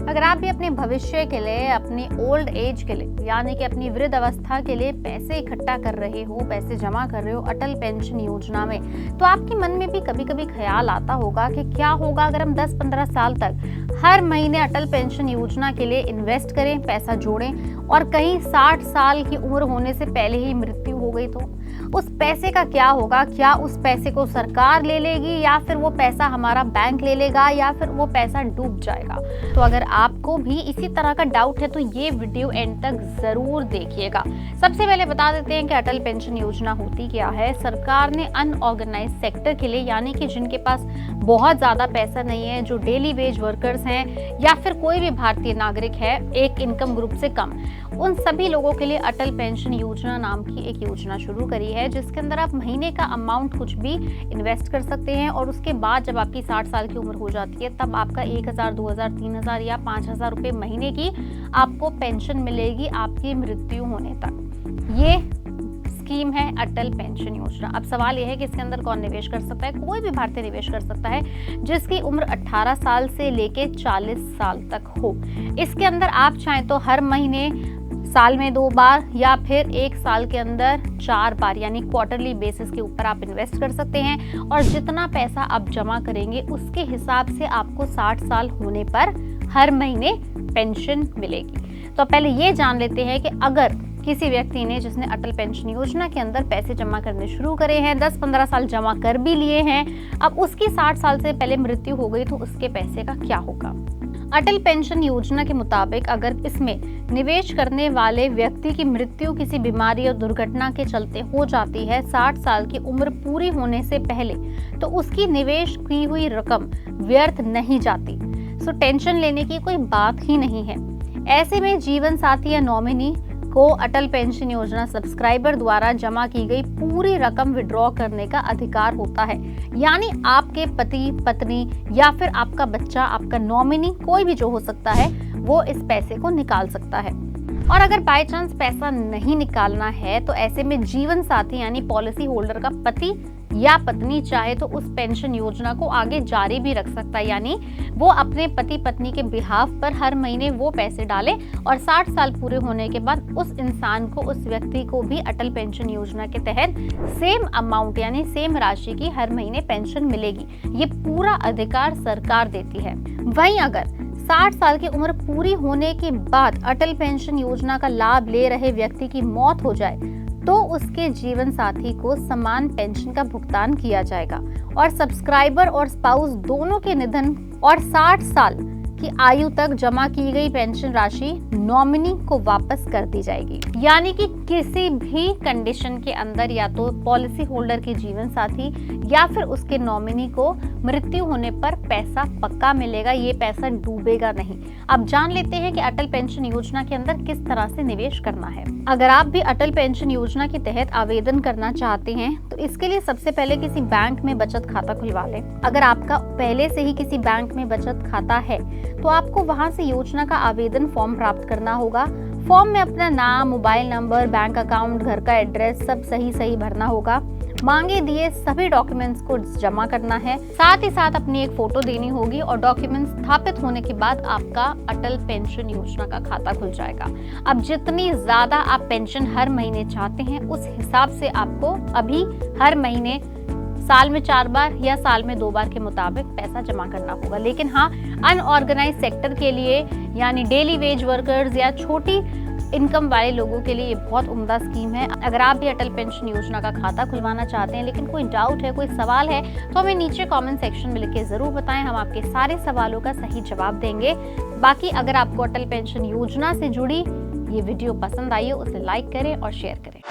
अगर आप भी अपने भविष्य के लिए, अपनी ओल्ड एज के लिए यानी कि अपनी वृद्ध अवस्था के लिए पैसे इकट्ठा कर रहे हो, पैसे जमा कर रहे हो अटल पेंशन योजना में, तो आपके मन में भी कभी कभी ख्याल आता होगा कि क्या होगा अगर हम 10-15 साल तक हर महीने अटल पेंशन योजना के लिए इन्वेस्ट करें, पैसा जोड़ें और कहीं 60 साल की उम्र होने से पहले ही मृत्यु हो गई तो उस पैसे का क्या होगा? क्या उस पैसे को सरकार ले लेगी या फिर वो पैसा हमारा बैंक ले लेगा या फिर वो पैसा डूब जाएगा? तो अगर आपको भी इसी तरह का डाउट है तो ये वीडियो एंड तक जरूर देखिएगा। सबसे पहले बता देते हैं कि अटल पेंशन योजना होती क्या है। सरकार ने अनऑर्गेनाइज सेक्टर के लिए यानी कि जिनके पास बहुत ज्यादा पैसा नहीं है, जो डेली वेज वर्कर्स हैं या फिर कोई भी भारतीय नागरिक है एक इनकम ग्रुप से कम, उन सभी लोगों के लिए अटल पेंशन योजना नाम की एक योजना शुरू करी है, जिसके अंदर आप महीने का अमाउंट कुछ भी इन्वेस्ट कर सकते हैं और उसके बाद जब आपकी 60 साल की उम्र हो जाती है तब आपका 1000, 2000, 3000 या 5000 रुपए महीने की आपको पेंशन मिलेगी आपकी मृत्यु होने तक। ये स्कीम है अटल पेंशन योजना। अब सवाल यह है कि इसके अंदर कौन निवेश कर सकता है? कोई भी भारतीय निवेश कर सकता है जिसकी उम्र 18 साल से लेके 40 साल तक हो। इसके अंदर आप चाहें तो हर महीने, साल में 2 बार या फिर 1 साल के अंदर 4 बार यानी क्वार्टरली बेसिस के ऊपर आप इन्वेस्ट कर सकते हैं और जितना पैसा आप जमा करेंगे उसके हिसाब से आपको 60 साल होने पर हर महीने पेंशन मिलेगी। तो पहले ये जान लेते हैं कि अगर किसी व्यक्ति ने जिसने अटल पेंशन योजना के अंदर पैसे जमा करने शुरू करे हैं, 10-15 साल जमा कर भी लिए हैं, अब उसकी 60 साल से पहले मृत्यु हो गई तो उसके पैसे का क्या होगा? अटल पेंशन योजना के मुताबिक अगर इसमें निवेश करने वाले व्यक्ति की मृत्यु किसी बीमारी और दुर्घटना के चलते हो जाती है 60 साल की उम्र पूरी होने से पहले, तो उसकी निवेश की हुई रकम व्यर्थ नहीं जाती। सो टेंशन लेने की कोई बात ही नहीं है। ऐसे में जीवन साथी या नॉमिनी को अटल पेंशन योजना सब्सक्राइबर द्वारा जमा की गई पूरी रकम विड्रॉ करने का अधिकार होता है। यानी आपके पति, पत्नी या फिर आपका बच्चा, आपका नॉमिनी कोई भी जो हो सकता है, वो इस पैसे को निकाल सकता है। और अगर बाय चांस पैसा नहीं निकालना है तो ऐसे में जीवन साथी यानी पॉलिसी होल्डर का पति या पत्नी चाहे तो उस पेंशन योजना को आगे जारी भी रख सकता है, यानी वो अपने पति पत्नी के बिहाफ पर हर महीने वो पैसे डाले और 60 साल पूरे होने के बाद उस इंसान को, उस व्यक्ति को भी अटल पेंशन योजना के तहत सेम अमाउंट यानी सेम राशि की हर महीने पेंशन मिलेगी। ये पूरा अधिकार सरकार देती है। वहीं अगर 60 साल की उम्र पूरी होने के बाद अटल पेंशन योजना का लाभ ले रहे व्यक्ति की मौत हो जाए तो उसके जीवन साथी को समान पेंशन का भुगतान किया जाएगा और सब्सक्राइबर और स्पाउस दोनों के निधन और 60 साल की आयु तक जमा की गई पेंशन राशि नॉमिनी को वापस कर दी जाएगी। यानी कि किसी भी कंडीशन के अंदर या तो पॉलिसी होल्डर के जीवन साथी या फिर उसके नॉमिनी को मृत्यु होने पर पैसा पक्का मिलेगा, ये पैसा डूबेगा नहीं। अब जान लेते हैं कि अटल पेंशन योजना के अंदर किस तरह से निवेश करना है। अगर आप भी अटल पेंशन योजना के तहत आवेदन करना चाहते हैं तो इसके लिए सबसे पहले किसी बैंक में बचत खाता खुलवा लें। अगर आपका पहले से ही किसी बैंक में बचत खाता है तो आपको वहां से योजना का आवेदन फॉर्म प्राप्त करना होगा। फॉर्म में अपना नाम, मोबाइल नंबर, बैंक अकाउंट, घर का एड्रेस सब सही भरना होगा। मांगे दिए सभी डॉक्यूमेंट्स को जमा करना है। साथ ही साथ अपनी एक फोटो देनी होगी और डॉक्यूमेंट्स स्थापित होने के बाद आपका अटल पेंशन योजना का खाता खुल जाएगा। अब जितनी ज्यादा आप पेंशन हर महीने चाहते हैं उस हिसाब से आपको अभी हर महीने साल में 4 बार या साल में 2 बार के मुताबिक पैसा जमा करना होगा। लेकिन हाँ, अनऑर्गेनाइज सेक्टर के लिए यानी डेली वेज वर्कर्स या छोटी इनकम वाले लोगों के लिए ये बहुत उम्दा स्कीम है। अगर आप भी अटल पेंशन योजना का खाता खुलवाना चाहते हैं लेकिन कोई डाउट है, कोई सवाल है तो हमें नीचे कमेंट सेक्शन में लिख के जरूर बताएं, हम आपके सारे सवालों का सही जवाब देंगे। बाकी अगर आपको अटल पेंशन योजना से जुड़ी ये वीडियो पसंद आई हो उसे लाइक करें और शेयर करें।